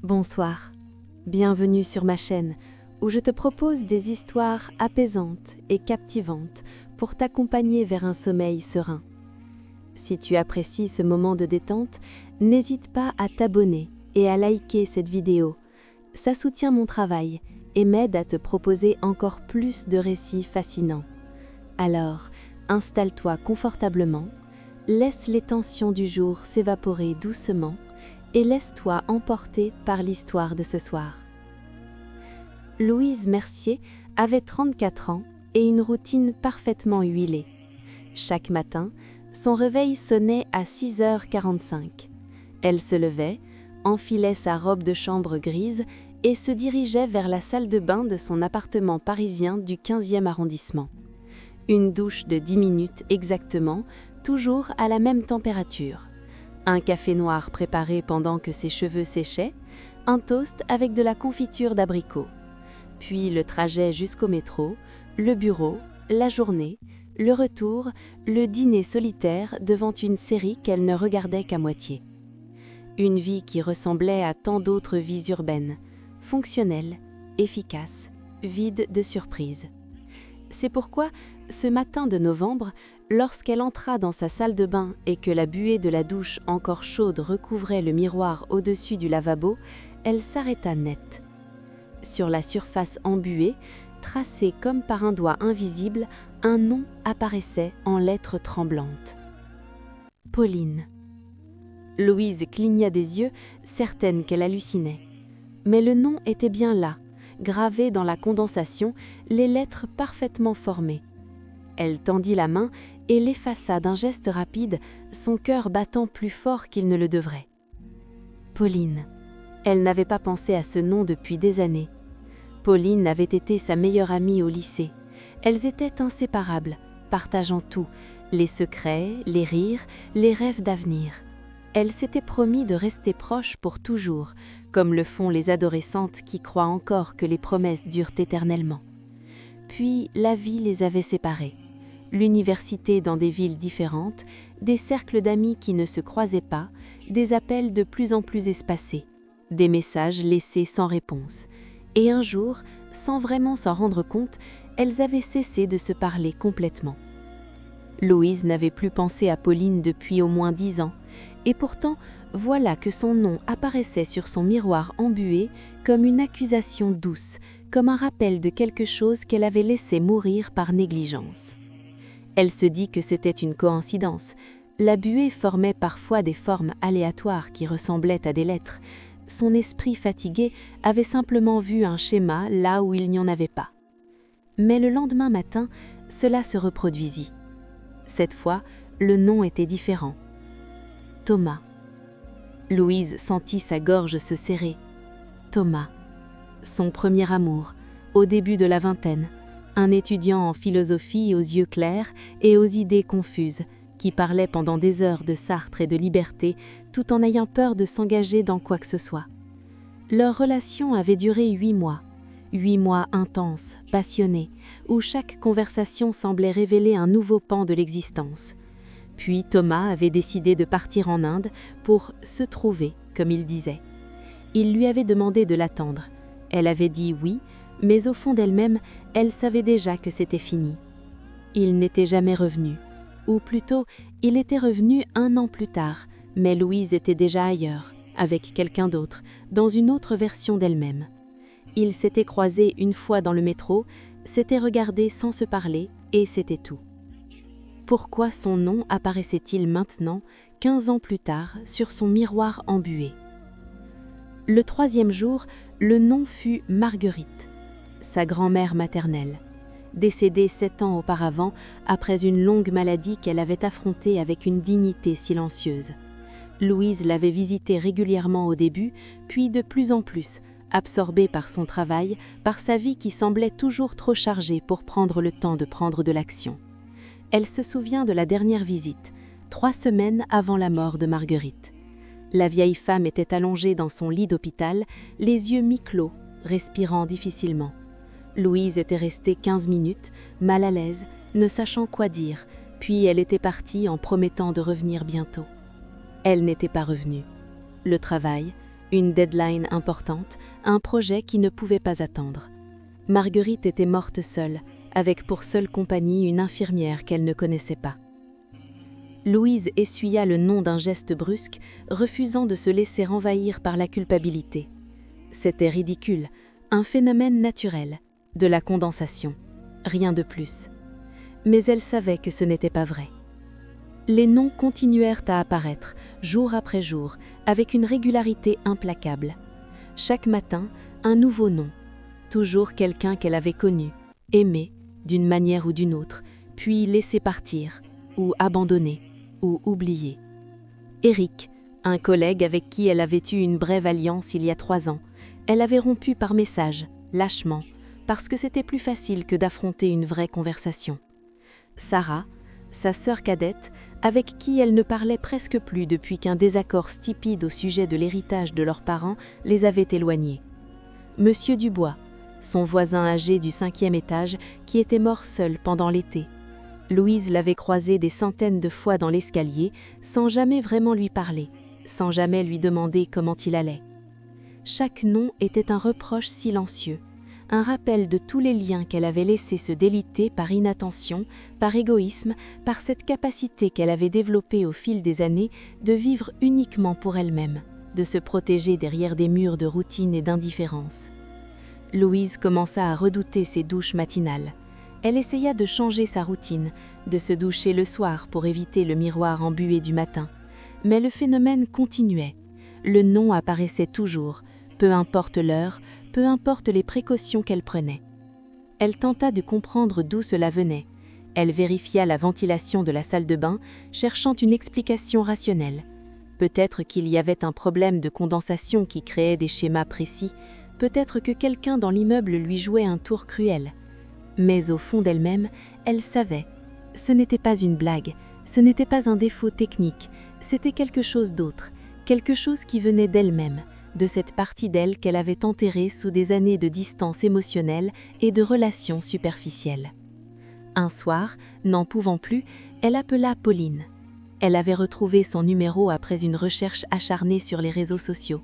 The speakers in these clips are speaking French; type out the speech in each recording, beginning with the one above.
Bonsoir, bienvenue sur ma chaîne où je te propose des histoires apaisantes et captivantes pour t'accompagner vers un sommeil serein. Si tu apprécies ce moment de détente, n'hésite pas à t'abonner et à liker cette vidéo. Ça soutient mon travail et m'aide à te proposer encore plus de récits fascinants. Alors, installe-toi confortablement, laisse les tensions du jour s'évaporer doucement et laisse-toi emporter par l'histoire de ce soir. Louise Mercier avait 34 ans et une routine parfaitement huilée. Chaque matin, son réveil sonnait à 6h45. Elle se levait, enfilait sa robe de chambre grise et se dirigeait vers la salle de bain de son appartement parisien du 15e arrondissement. Une douche de 10 minutes exactement, toujours à la même température. Un café noir préparé pendant que ses cheveux séchaient, un toast avec de la confiture d'abricot. Puis le trajet jusqu'au métro, le bureau, la journée, le retour, le dîner solitaire devant une série qu'elle ne regardait qu'à moitié. Une vie qui ressemblait à tant d'autres vies urbaines, fonctionnelle, efficace, vide de surprises. C'est pourquoi, ce matin de novembre, lorsqu'elle entra dans sa salle de bain et que la buée de la douche encore chaude recouvrait le miroir au-dessus du lavabo, elle s'arrêta net. Sur la surface embuée, tracé comme par un doigt invisible, un nom apparaissait en lettres tremblantes. Pauline. Louise cligna des yeux, certaine qu'elle hallucinait. Mais le nom était bien là, gravé dans la condensation, les lettres parfaitement formées. Elle tendit la main et l'effaça d'un geste rapide, son cœur battant plus fort qu'il ne le devrait. Pauline. Elle n'avait pas pensé à ce nom depuis des années. Pauline avait été sa meilleure amie au lycée. Elles étaient inséparables, partageant tout, les secrets, les rires, les rêves d'avenir. Elles s'étaient promis de rester proches pour toujours, comme le font les adolescentes qui croient encore que les promesses durent éternellement. Puis la vie les avait séparées. L'université dans des villes différentes, des cercles d'amis qui ne se croisaient pas, des appels de plus en plus espacés, des messages laissés sans réponse. Et un jour, sans vraiment s'en rendre compte, elles avaient cessé de se parler complètement. Louise n'avait plus pensé à Pauline depuis au moins 10 ans, et pourtant, voilà que son nom apparaissait sur son miroir embué comme une accusation douce, comme un rappel de quelque chose qu'elle avait laissé mourir par négligence. Elle se dit que c'était une coïncidence. La buée formait parfois des formes aléatoires qui ressemblaient à des lettres. Son esprit fatigué avait simplement vu un schéma là où il n'y en avait pas. Mais le lendemain matin, cela se reproduisit. Cette fois, le nom était différent. Thomas. Louise sentit sa gorge se serrer. Thomas. Son premier amour, au début de la vingtaine. Un étudiant en philosophie aux yeux clairs et aux idées confuses, qui parlait pendant des heures de Sartre et de liberté, tout en ayant peur de s'engager dans quoi que ce soit. Leur relation avait duré 8 mois. 8 mois intenses, passionnés, où chaque conversation semblait révéler un nouveau pan de l'existence. Puis Thomas avait décidé de partir en Inde pour « se trouver », comme il disait. Il lui avait demandé de l'attendre. Elle avait dit oui, mais au fond d'elle-même, elle savait déjà que c'était fini. Il n'était jamais revenu. Ou plutôt, il était revenu 1 an plus tard, mais Louise était déjà ailleurs, avec quelqu'un d'autre, dans une autre version d'elle-même. Ils s'étaient croisés une fois dans le métro, s'étaient regardés sans se parler, et c'était tout. Pourquoi son nom apparaissait-il maintenant, 15 ans plus tard, sur son miroir embué? Le 3e jour, le nom fut Marguerite, sa grand-mère maternelle, décédée 7 ans auparavant après une longue maladie qu'elle avait affrontée avec une dignité silencieuse. Louise l'avait visitée régulièrement au début, puis de plus en plus, absorbée par son travail, par sa vie qui semblait toujours trop chargée pour prendre le temps de prendre de l'action. Elle se souvient de la dernière visite, 3 semaines avant la mort de Marguerite. La vieille femme était allongée dans son lit d'hôpital, les yeux mi-clos, respirant difficilement. Louise était restée 15 minutes, mal à l'aise, ne sachant quoi dire, puis elle était partie en promettant de revenir bientôt. Elle n'était pas revenue. Le travail, Une deadline importante, un projet qui ne pouvait pas attendre. Marguerite était morte seule, avec pour seule compagnie une infirmière qu'elle ne connaissait pas. Louise essuya le nom d'un geste brusque, refusant de se laisser envahir par la culpabilité. C'était ridicule, un phénomène naturel, de la condensation, rien de plus. Mais elle savait que ce n'était pas vrai. Les noms continuèrent à apparaître, jour après jour, avec une régularité implacable. Chaque matin, un nouveau nom. Toujours quelqu'un qu'elle avait connu, aimé, d'une manière ou d'une autre, puis laissé partir, ou abandonné, ou oublié. Éric, un collègue avec qui elle avait eu une brève alliance il y a 3 ans, elle avait rompu par message, lâchement, parce que c'était plus facile que d'affronter une vraie conversation. Sarah, sa sœur cadette, avec qui elle ne parlait presque plus depuis qu'un désaccord stupide au sujet de l'héritage de leurs parents les avait éloignés. Monsieur Dubois, son voisin âgé du 5e étage qui était mort seul pendant l'été. Louise l'avait croisé des centaines de fois dans l'escalier sans jamais vraiment lui parler, sans jamais lui demander comment il allait. Chaque nom était un reproche silencieux, un rappel de tous les liens qu'elle avait laissés se déliter par inattention, par égoïsme, par cette capacité qu'elle avait développée au fil des années de vivre uniquement pour elle-même, de se protéger derrière des murs de routine et d'indifférence. Louise commença à redouter ses douches matinales. Elle essaya de changer sa routine, de se doucher le soir pour éviter le miroir embué du matin. Mais le phénomène continuait. Le nom apparaissait toujours, peu importe l'heure, peu importe les précautions qu'elle prenait. Elle tenta de comprendre d'où cela venait. Elle vérifia la ventilation de la salle de bain, cherchant une explication rationnelle. Peut-être qu'il y avait un problème de condensation qui créait des schémas précis, peut-être que quelqu'un dans l'immeuble lui jouait un tour cruel. Mais au fond d'elle-même, elle savait. Ce n'était pas une blague, ce n'était pas un défaut technique, c'était quelque chose d'autre, quelque chose qui venait d'elle-même, de cette partie d'elle qu'elle avait enterrée sous des années de distance émotionnelle et de relations superficielles. Un soir, n'en pouvant plus, elle appela Pauline. Elle avait retrouvé son numéro après une recherche acharnée sur les réseaux sociaux.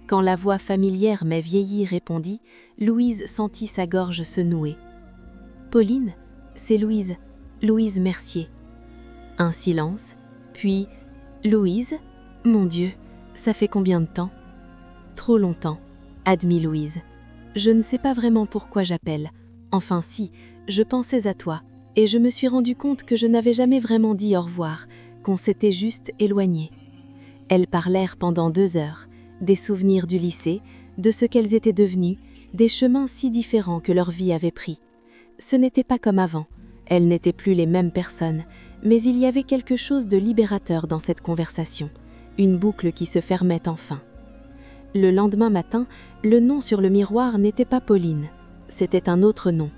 Quand la voix familière mais vieillie répondit, Louise sentit sa gorge se nouer. « Pauline, c'est Louise, Louise Mercier. » Un silence, puis « Louise, mon Dieu, ça fait combien de temps ?»« Trop longtemps, » admit Louise. « Je ne sais pas vraiment pourquoi j'appelle. Enfin si, je pensais à toi, et je me suis rendu compte que je n'avais jamais vraiment dit au revoir, qu'on s'était juste éloigné. » Elles parlèrent pendant 2 heures, des souvenirs du lycée, de ce qu'elles étaient devenues, des chemins si différents que leur vie avait pris. Ce n'était pas comme avant, elles n'étaient plus les mêmes personnes, mais il y avait quelque chose de libérateur dans cette conversation, une boucle qui se fermait enfin. Le lendemain matin, le nom sur le miroir n'était pas Pauline, c'était un autre nom,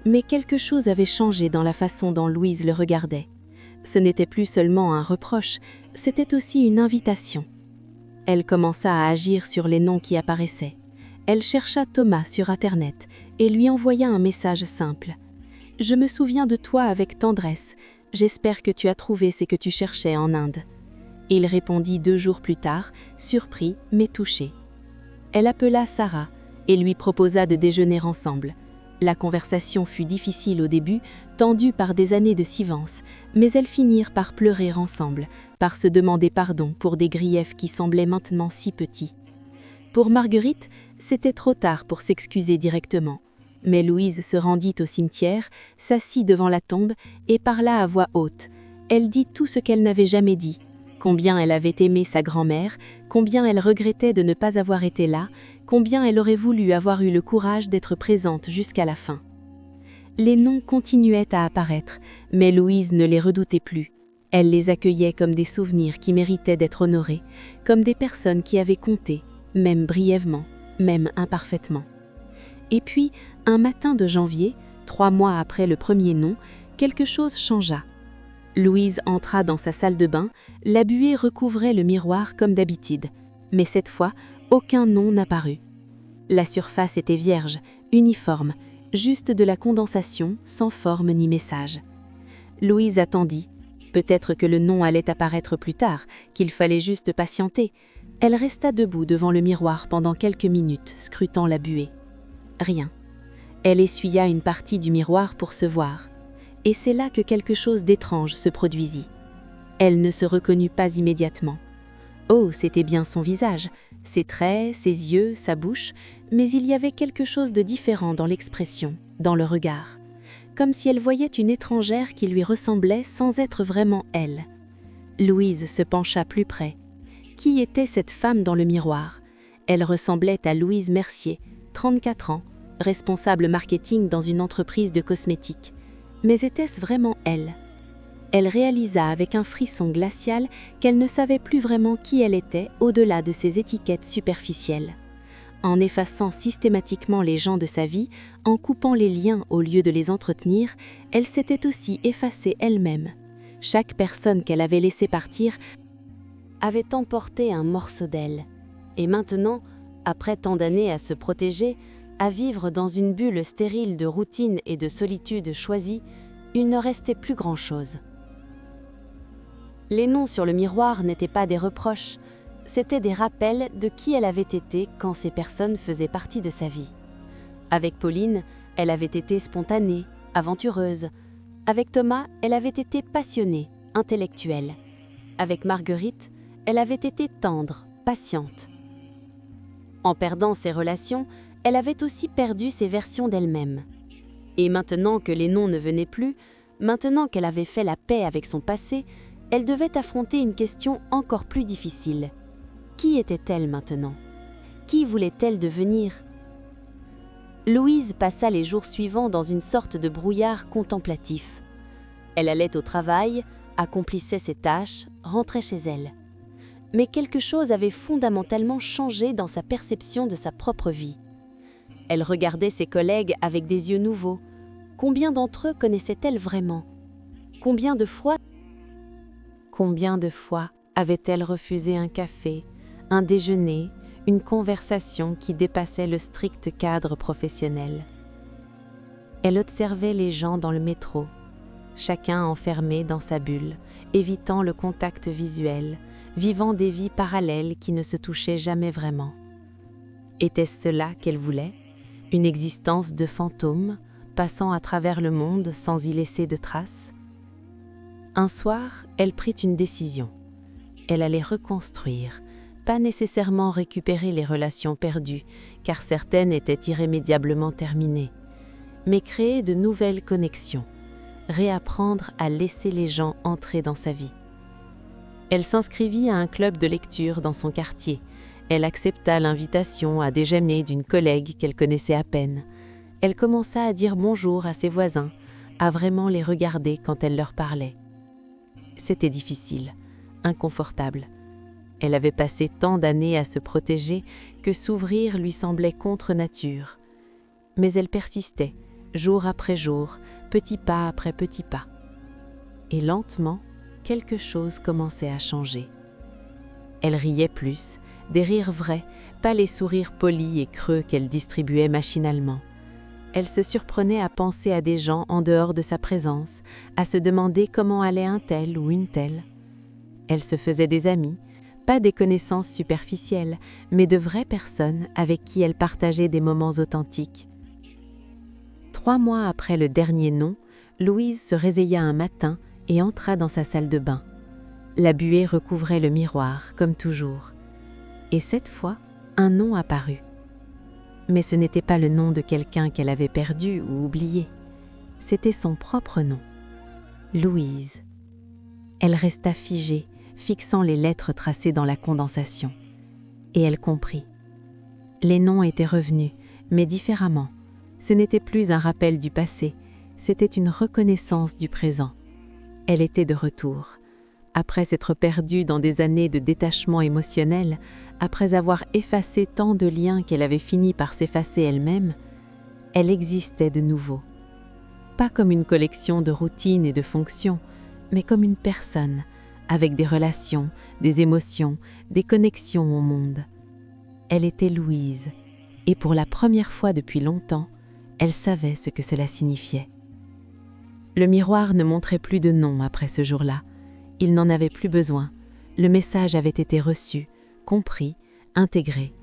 mais quelque chose avait changé dans la façon dont Louise le regardait. Ce n'était plus seulement un reproche, c'était aussi une invitation. Elle commença à agir sur les noms qui apparaissaient. Elle chercha Thomas sur Internet et lui envoya un message simple. « Je me souviens de toi avec tendresse. J'espère que tu as trouvé ce que tu cherchais en Inde. » Il répondit 2 jours plus tard, surpris mais touché. Elle appela Sarah et lui proposa de déjeuner ensemble. La conversation fut difficile au début, tendue par des années de silence, mais elles finirent par pleurer ensemble, par se demander pardon pour des griefs qui semblaient maintenant si petits. Pour Marguerite, c'était trop tard pour s'excuser directement. Mais Louise se rendit au cimetière, s'assit devant la tombe et parla à voix haute. Elle dit tout ce qu'elle n'avait jamais dit. Combien elle avait aimé sa grand-mère, combien elle regrettait de ne pas avoir été là, combien elle aurait voulu avoir eu le courage d'être présente jusqu'à la fin. Les noms continuaient à apparaître, mais Louise ne les redoutait plus. Elle les accueillait comme des souvenirs qui méritaient d'être honorés, comme des personnes qui avaient compté, même brièvement, même imparfaitement. Et puis, un matin de janvier, 3 mois après le premier nom, quelque chose changea. Louise entra dans sa salle de bain, la buée recouvrait le miroir comme d'habitude, mais cette fois, aucun nom n'apparut. La surface était vierge, uniforme, juste de la condensation, sans forme ni message. Louise attendit. Peut-être que le nom allait apparaître plus tard, qu'il fallait juste patienter. Elle resta debout devant le miroir pendant quelques minutes, scrutant la buée. Rien. Elle essuya une partie du miroir pour se voir, et c'est là que quelque chose d'étrange se produisit. Elle ne se reconnut pas immédiatement. Oh, c'était bien son visage, ses traits, ses yeux, sa bouche, mais il y avait quelque chose de différent dans l'expression, dans le regard, comme si elle voyait une étrangère qui lui ressemblait sans être vraiment elle. Louise se pencha plus près. Qui était cette femme dans le miroir? Elle ressemblait à Louise Mercier, 34 ans, responsable marketing dans une entreprise de cosmétiques. Mais était-ce vraiment elle? Elle réalisa avec un frisson glacial qu'elle ne savait plus vraiment qui elle était au-delà de ses étiquettes superficielles. En effaçant systématiquement les gens de sa vie, en coupant les liens au lieu de les entretenir, elle s'était aussi effacée elle-même. Chaque personne qu'elle avait laissée partir avait emporté un morceau d'elle. Et maintenant, après tant d'années à se protéger, à vivre dans une bulle stérile de routine et de solitude choisie, il ne restait plus grand-chose. Les noms sur le miroir n'étaient pas des reproches, c'étaient des rappels de qui elle avait été quand ces personnes faisaient partie de sa vie. Avec Pauline, elle avait été spontanée, aventureuse. Avec Thomas, elle avait été passionnée, intellectuelle. Avec Marguerite, elle avait été tendre, patiente. En perdant ses relations, elle avait aussi perdu ses versions d'elle-même. Et maintenant que les noms ne venaient plus, maintenant qu'elle avait fait la paix avec son passé, elle devait affronter une question encore plus difficile. Qui était-elle maintenant? Qui voulait-elle devenir? Louise passa les jours suivants dans une sorte de brouillard contemplatif. Elle allait au travail, accomplissait ses tâches, rentrait chez elle. Mais quelque chose avait fondamentalement changé dans sa perception de sa propre vie. Elle regardait ses collègues avec des yeux nouveaux. Combien d'entre eux connaissait-elle vraiment? Combien de fois avait-elle refusé un café, un déjeuner, une conversation qui dépassait le strict cadre professionnel? Elle observait les gens dans le métro, chacun enfermé dans sa bulle, évitant le contact visuel, vivant des vies parallèles qui ne se touchaient jamais vraiment. Était-ce cela qu'elle voulait? Une existence de fantôme, passant à travers le monde sans y laisser de traces? Un soir, elle prit une décision. Elle allait reconstruire, pas nécessairement récupérer les relations perdues, car certaines étaient irrémédiablement terminées, mais créer de nouvelles connexions, réapprendre à laisser les gens entrer dans sa vie. Elle s'inscrivit à un club de lecture dans son quartier. Elle accepta l'invitation à déjeuner d'une collègue qu'elle connaissait à peine. Elle commença à dire bonjour à ses voisins, à vraiment les regarder quand elle leur parlait. C'était difficile, inconfortable. Elle avait passé tant d'années à se protéger que s'ouvrir lui semblait contre nature. Mais elle persistait, jour après jour, petit pas après petit pas. Et lentement, quelque chose commençait à changer. Elle riait plus, des rires vrais, pas les sourires polis et creux qu'elle distribuait machinalement. Elle se surprenait à penser à des gens en dehors de sa présence, à se demander comment allait un tel ou une telle. Elle se faisait des amis, pas des connaissances superficielles, mais de vraies personnes avec qui elle partageait des moments authentiques. 3 mois après le dernier nom, Louise se réveilla un matin et entra dans sa salle de bain. La buée recouvrait le miroir, comme toujours. Et cette fois, un nom apparut. Mais ce n'était pas le nom de quelqu'un qu'elle avait perdu ou oublié. C'était son propre nom, Louise. Elle resta figée, fixant les lettres tracées dans la condensation. Et elle comprit. Les noms étaient revenus, mais différemment. Ce n'était plus un rappel du passé, c'était une reconnaissance du présent. Elle était de retour. Après s'être perdue dans des années de détachement émotionnel, après avoir effacé tant de liens qu'elle avait fini par s'effacer elle-même, elle existait de nouveau. Pas comme une collection de routines et de fonctions, mais comme une personne, avec des relations, des émotions, des connexions au monde. Elle était Louise, et pour la première fois depuis longtemps, elle savait ce que cela signifiait. Le miroir ne montrait plus de nom après ce jour-là. Il n'en avait plus besoin. Le message avait été reçu, compris, intégré.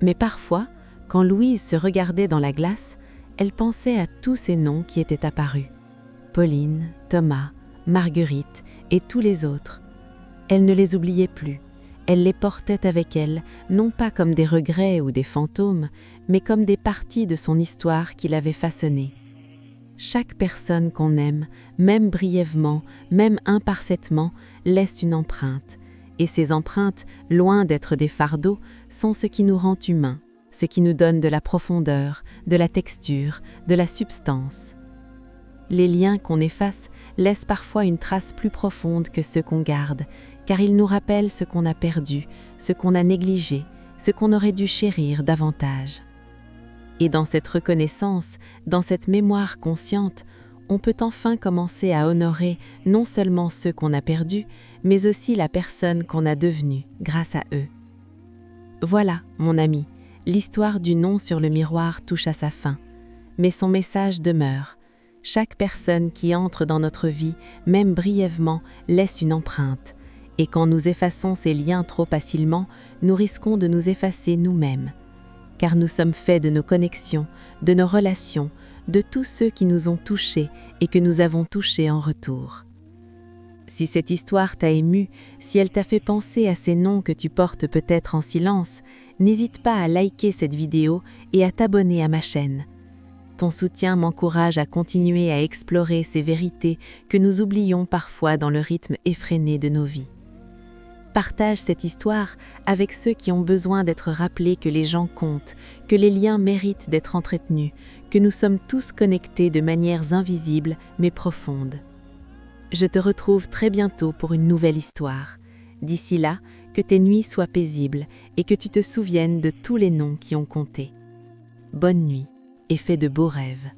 Mais parfois, quand Louise se regardait dans la glace, elle pensait à tous ces noms qui étaient apparus. Pauline, Thomas, Marguerite et tous les autres. Elle ne les oubliait plus. Elle les portait avec elle, non pas comme des regrets ou des fantômes, mais comme des parties de son histoire qu'il avait façonnées. Chaque personne qu'on aime, même brièvement, même imparfaitement, laisse une empreinte. Et ces empreintes, loin d'être des fardeaux, sont ce qui nous rend humains, ce qui nous donne de la profondeur, de la texture, de la substance. Les liens qu'on efface laissent parfois une trace plus profonde que ceux qu'on garde, car ils nous rappellent ce qu'on a perdu, ce qu'on a négligé, ce qu'on aurait dû chérir davantage. Et dans cette reconnaissance, dans cette mémoire consciente, on peut enfin commencer à honorer non seulement ceux qu'on a perdus, mais aussi la personne qu'on a devenue grâce à eux. Voilà, mon ami, l'histoire du nom sur le miroir touche à sa fin, mais son message demeure. Chaque personne qui entre dans notre vie, même brièvement, laisse une empreinte. Et quand nous effaçons ces liens trop facilement, nous risquons de nous effacer nous-mêmes. Car nous sommes faits de nos connexions, de nos relations, de tous ceux qui nous ont touchés et que nous avons touchés en retour. Si cette histoire t'a ému, si elle t'a fait penser à ces noms que tu portes peut-être en silence, n'hésite pas à liker cette vidéo et à t'abonner à ma chaîne. Ton soutien m'encourage à continuer à explorer ces vérités que nous oublions parfois dans le rythme effréné de nos vies. Partage cette histoire avec ceux qui ont besoin d'être rappelés que les gens comptent, que les liens méritent d'être entretenus, que nous sommes tous connectés de manières invisibles mais profondes. Je te retrouve très bientôt pour une nouvelle histoire. D'ici là, que tes nuits soient paisibles et que tu te souviennes de tous les noms qui ont compté. Bonne nuit et fais de beaux rêves.